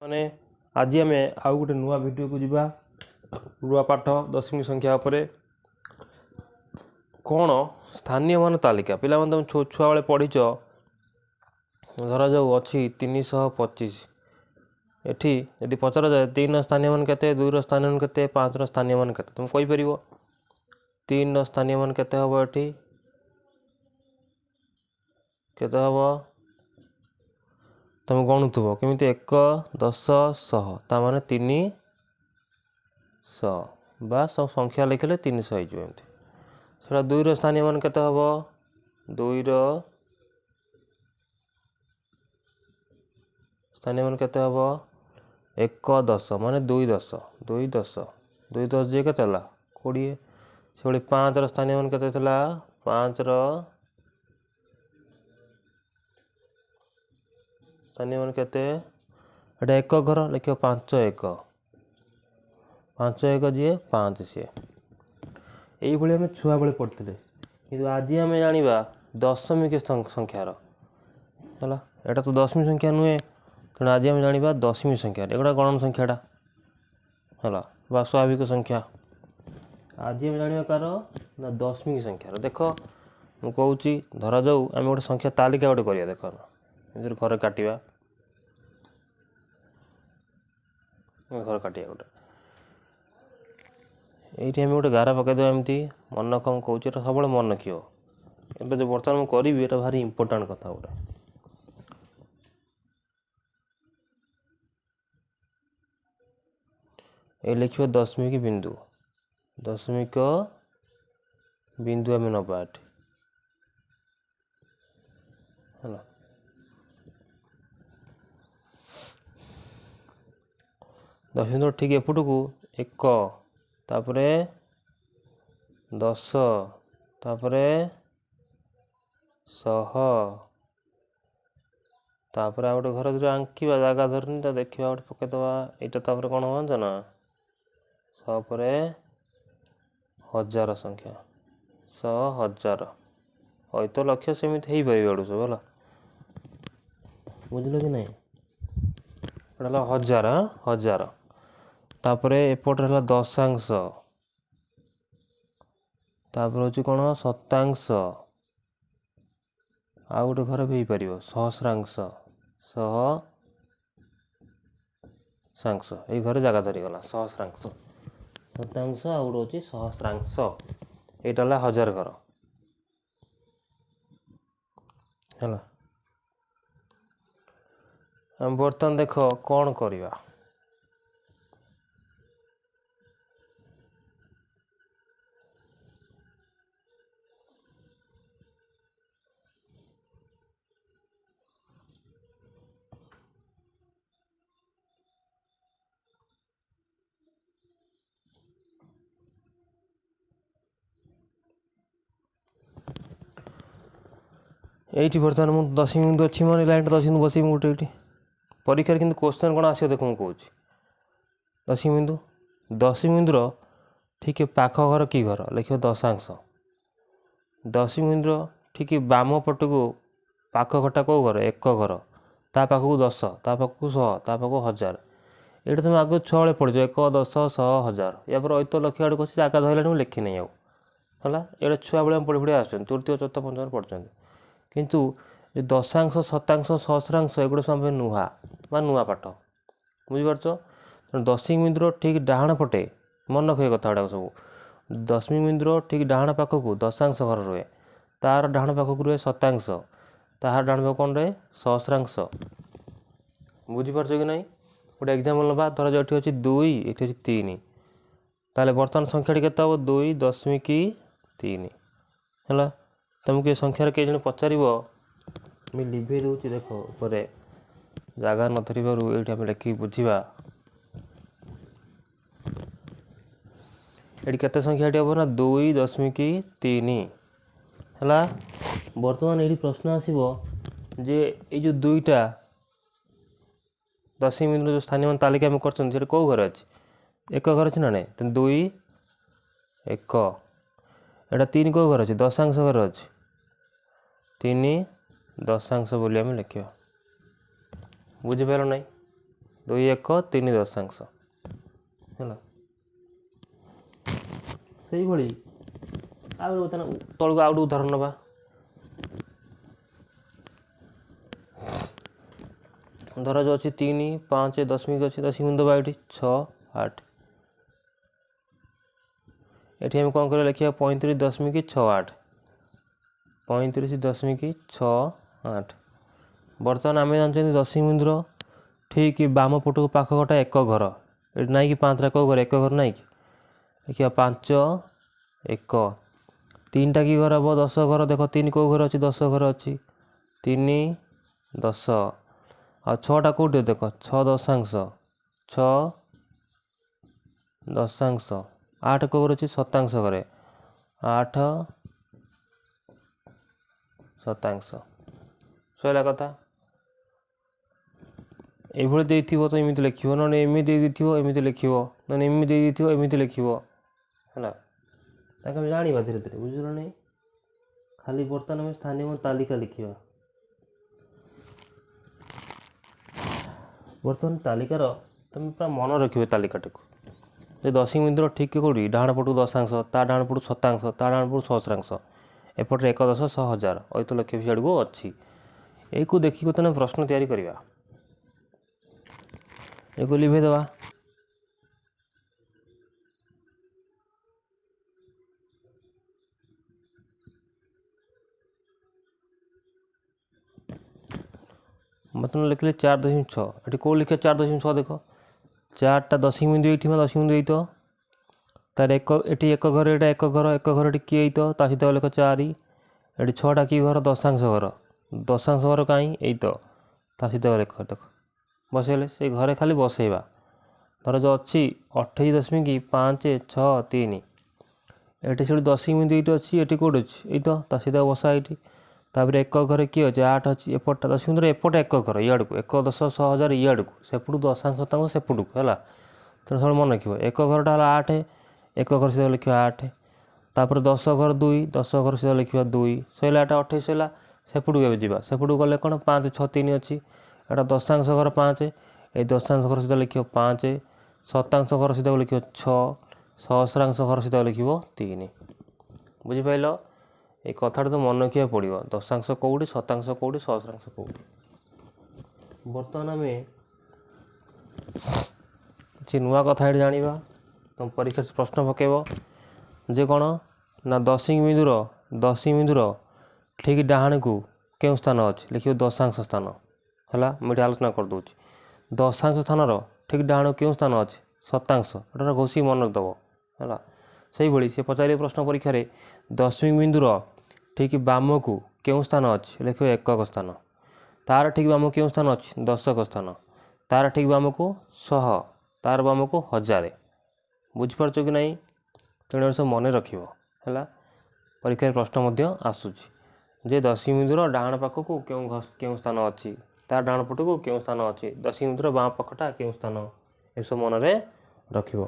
माने आज आम आउ गोटे नुआ वीडियो को जीवा नुआ पाठ दशमी संख्या उपरे कौन स्थानीय मान तालिका पिला तुम छुआ बेले पढ़ीच धरा जाऊ अच्छी 325 एठी यदि पचरा जाए 3 स्थानीय मान केते 2 स्थानीय मान केते 5 स्थानीय मान केते तुम कहि परिबो 3 स्थानीय मान केते हबो एठी केते हबो तुम गणुथुब केमिति 1 10 100 ता माने 300 बा सब संख्या लिखले 300 हो एमती सेटा 2 स्थानीय मान केते हबो 2 स्थानीय मान केते हबो 1 10 माने 2 10 2 10 2 10 जे केते हला 20 से 5 स्थानीय मान केते थला 5 स्थानीय मान केते एटा एक घर लिखियो 5 1 5 1 जे 5 से एई भली हम छुआ बेले पढ़थिले किंतु आज हम जानिबा दशमिक संख्यार हला एटा तो दशमी संख्या नुहे तेणु आज हम जानिबा दशमी संख्या एगुड़ा गणन संख्याटा हला बा स्वाभाविक संख्या आज हम जानिबा कार ना दशमिक संख्यार देख मु कहूची धरा जाऊ आम गोटे संख्या तालिका गोटे करिया देख इधर घर काटिबा घर काटिया गोटे ये गोटे गारा पकईदे एमती मन कम कौच सब मन रखियो ए जो बर्तमान मुझे करी भारी इंपोर्टाट कथा गोटे ये लिखियो दशमिक बिंदु आम नवा है दशमिक ठीक एपट को 1 तापरे 10 तापरे 100 तापरे गोटे घर दूर आंकिवा जगह धरनी तो देखा गोटे पकईदबा यहाँ तापर कौन हो ना 100 पर 1000 संख्या 100 1000 हई तो लक्ष्य सेमती हो पार सब है बुझल कि नहीं एटा 1000 1000 तापरे एपट है दशांश तापर हूँ कौन शतांश आ गोटे घर भी हो पार सहस्रांश सहस्रांश ये घर जगह धरीगला सहस्रांश शतांश आ गोटे हूँ सहस्रांश यहाँ 1000 घर है हम बर्तमान देख कौन करवा ये बर्तमान मुझे दशमी बिंदु अच्छी मान लाइन दशमी बिंदु बस गोटे ये परीक्षा किंतु क्वेश्चन कौन आस देख मुझे दशमी बिंदुर ठीक पाख घर कि घर लिख दशांश दशमी बिंदुर ठीक बाम पट को पाख घरटा कौ घर 1 घर ता पाखक 10 ता पाखक 100 ता पाखक 1000 ये तुम आगे छुआ बेले पढ़ 1 10 100 1000 या पर ऐत लक्ष्य आड़े अच्छी जगह धरला मुझे लिखी नहीं है ये छुआ बेले पढ़ी पढ़ी आस तृतीय चतुर्थ पंचम पढ़ते किंतु दशांश शतांश सहस्रांश एगुड़ा सब नुआ बा नुआ पाठ बुझीपार दशमी बिंदुर ठीक डाहाण पटे मन रखिए कथा गुड़ाक सब दशमी बिंदुर ठीक डाहाण पाखक दशांश घर रुहे तार डाहाण पाखक रुहे शतांश तार डाहाण पाख कौन रहे सहस्रांश बुझीपार कि ना गोटे एग्जाम्पल ना धर जो ये अच्छी 2 ये अच्छी 3 ताले बर्तमान संख्याटी के 2 दशमिक 3 है तुमको ये संख्यार कई जन पचार मुझे लिभे दूसरी देख ऊपर जगह न धरबार ये लिखिक बुझा ये केते संख्या हम ना 2 दशमिक 3 है बर्तमान ये प्रश्न आसब जे ये जो 2टा दशमी बिंदु जो स्थानीय तालिका आम कर कौ घर अच्छे 1 घर अच्छे ना नहीं तो 2 1 एटा 3 कौ घर अच्छे दशांश घर अच्छे 3 दशांश बोली आम लिखा बुझीपार ना 2 1 3 ଦଶାଂଶ ହେଲା। ସେଇଭଳି ଆଉ ଗୋଟେ ତଳକୁ ଆଉ ଗୋଟେ ଉଦାହରଣ ନେବା। ଧର ଯେଉଁ ଅଛି 3 5 ଦଶମିକ ଅଛି, ଦଶମିକ ବିନ୍ଦୁ ଦେବା ଏଠି 6 8। ଏଠି ଆମେ କ'ଣ କରିବା ଲେଖିବା 35.68 35.68। ବର୍ତ୍ତମାନ ଆମେ ଜାଣିଛନ୍ତି ଦଶମିକ ବିନ୍ଦୁର ଠିକ୍ ବାମ ପଟକୁ ପାଖ ଘରଟା ଏକ ଘର, ଏଠି ନାହିଁ କି 5ଟା କେଉଁ ଘର, ଏକ ଘର ନାହିଁ କି, ଦେଖିବା 5 1 3ଟା କି ଘର ହେବ 10 ଘର। ଦେଖ 3 କେଉଁ ଘର ଅଛି, 10 ଘର ଅଛି, 3 10 ଆଉ 6ଟା କେଉଁଠି ଦେଖ 6 ଦଶାଂଶ 6 ଦଶାଂଶ 8 କେଉଁ ଘର ଅଛି, ଶତାଂଶ ଘରେ 8 ଶତାଂଶ। ସରିଲା କଥା। ଏଇଭଳି ଦେଇଥିବ ତ ଏମିତି ଲେଖିବ, ନହେଲେ ଏମିତି ଦେଇଥିବ ଏମିତି ଲେଖିବ, ନହେଲେ ଏମିତି ଦେଇଥିବ ଏମିତି ଲେଖିବ ହେଲା। ତାକୁ ଆମେ ଜାଣିବା ଧୀରେ ଧୀରେ, ବୁଝିଲ ନାହିଁ। ଖାଲି ବର୍ତ୍ତମାନ ଆମେ ସ୍ଥାନୀୟ ତାଲିକା ଲେଖିବା। ବର୍ତ୍ତମାନ ତାଲିକାର ତୁମେ ପୁରା ମନେ ରଖିବ ତାଲିକାଟିକୁ, ଯେ ଦଶମିକ ବିନ୍ଦୁର ଠିକ୍ କେଉଁଠି ଡାହାଣ ପଟକୁ ଦଶାଂଶ, ତା ଡାହାଣ ପଟକୁ ଶତାଂଶ, ତା ଡାହାଣ ପଟକୁ ସହସ୍ରାଂଶ, ଏପଟରେ 1 10 100 1000 ଅୟୁତ ଲକ୍ଷ ବି ଆଡ଼କୁ ଅଛି। ଏଇକୁ ଦେଖିକି ବର୍ତ୍ତମାନ ପ୍ରଶ୍ନ ତିଆରି କରିବା। ଏକୁ ଲିଭେଇ ଦେବା। ବର୍ତ୍ତମାନ ଲେଖିଲେ 4.6, ଏଠି କେଉଁ ଲେଖିବା 4.6 ଦେଖ 4ଟା ଦଶମିକ ବିନ୍ଦୁ ଏଇଠି ଦଶମିକ ବିନ୍ଦୁ ହେଇଥିବ, ତାର ଏଠି ଏକ ଘର, ଏଇଟା ଏକ ଘର, ଏକ ଘର ଏଠି କିଏ ହେଇଥିବ, ତା ସହିତ ଲେଖ 4। ଏଠି 6ଟା କି ଘର, ଦଶାଂଶ ଘର, ଦଶାଂଶ ଘର କାହିଁ ଏଇ ତ, ତା ସହିତ ଲେଖ ଦେଖ ବସେଇଲେ ସେଇ ଘରେ ଖାଲି ବସେଇବା। ଧର ଯେଉଁ ଅଛି 28.563, ଏଠି ସେଠି ଦଶମିକ ବିନ୍ଦୁ ଏଇଠି ଅଛି, ଏଠି କେଉଁଠି ଅଛି ଏଇ ତ, ତା ସହିତ ବସା ଏଇଠି। ତାପରେ ଏକ ଘରେ କିଏ ଅଛି 8 ଅଛି, ଏପଟଟା ଦଶମିକ ବିନ୍ଦୁରେ ଏପଟେ ଏକ ଘର ଇଆଡ଼କୁ 1 10 100 1000 ଇଆଡ଼କୁ, ସେପଟୁ ଦଶାଂଶ ଶତାଂଶ ସେପଟକୁ ହେଲା। ତେଣୁ ସବୁ ମନେ ରଖିବ, ଏକ ଘରଟା ହେଲା 8, ଏକ ଘର ସହିତ ଲେଖିବା 8। ତାପରେ 10 ଘର 2, 10 ଘର ସହିତ ଲେଖିବା 2। ସରିଲା, ଏଟା 28 ହେଲା। ସେପଟକୁ ଏବେ ଯିବା, ସେପଟକୁ ଗଲେ କ'ଣ 5 6 3 ଅଛି, ଏଟା ଦଶାଂଶ ଘର 5, ଏଇ ଦଶାଂଶ ଘର ସହିତ ଲେଖିବ 5, ଶତାଂଶ ଘର ସହିତ ଲେଖିବ 6, ସହସ୍ରାଂଶ ଘର ସହିତ ଲେଖିବ 3। ବୁଝିପାରିଲ? এই কথাটা তো মনে ରଖିବାକୁ ପଡ଼ିବ, ଦଶାଂଶ କେଉଁଠି, ଶତାଂଶ କେଉଁଠି, ସହସ୍ରାଂଶ କେଉଁଠି। ବର୍ତ୍ତମାନ ଆମେ କିଛି ନୂଆ କଥା ଏଠି ଜାଣିବା। ତୁମ ପରୀକ୍ଷାରେ ପ୍ରଶ୍ନ ପକାଇବ ଯେ କ'ଣ ନା ଦଶମିକ ବିନ୍ଦୁର ଠିକ୍ ଡାହାଣକୁ କେଉଁ ସ୍ଥାନ ଅଛି, ଲେଖିବ ଦଶାଂଶ ସ୍ଥାନ ହେଲା। ମୁଁ ଏଠି ଆଲୋଚନା କରିଦେଉଛି। ଦଶାଂଶ ସ୍ଥାନର ଠିକ୍ ଡାହାଣକୁ କେଉଁ ସ୍ଥାନ ଅଛି, ଶତାଂଶ, ଏଟା ଘୋଷିକି ମନେ ରଖିଦେବ ହେଲା। ସେଇଭଳି ସେ ପଚାରିବ ପ୍ରଶ୍ନ ପରୀକ୍ଷାରେ ଦଶମିକ ବିନ୍ଦୁର ଠିକ୍ ବାମକୁ କେଉଁ ସ୍ଥାନ ଅଛି, ଲେଖିବ ଏକକ ସ୍ଥାନ। ତାର ଠିକ୍ ବାମକୁ କେଉଁ ସ୍ଥାନ ଅଛି, ଦଶକ ସ୍ଥାନ। ତାର ଠିକ୍ ବାମକୁ 100, ତାର ବାମକୁ 1000। ବୁଝିପାରୁଛ କି ନାହିଁ? ତେଣୁ ସବୁ ମନେ ରଖିବ ହେଲା। ପରୀକ୍ଷାରେ ପ୍ରଶ୍ନ ମଧ୍ୟ ଆସୁଛି ଯେ ଦଶମିକ ବିନ୍ଦୁର ଡାହାଣ ପାଖକୁ କେଉଁ ସ୍ଥାନ ଅଛି, ତାର ଡାହାଣ ପଟକୁ କେଉଁ ସ୍ଥାନ ଅଛି, ଦଶମିକ ବିନ୍ଦୁର ବାମ ପାଖଟା କେଉଁ ସ୍ଥାନ, ଏସବୁ ମନରେ ରଖିବ।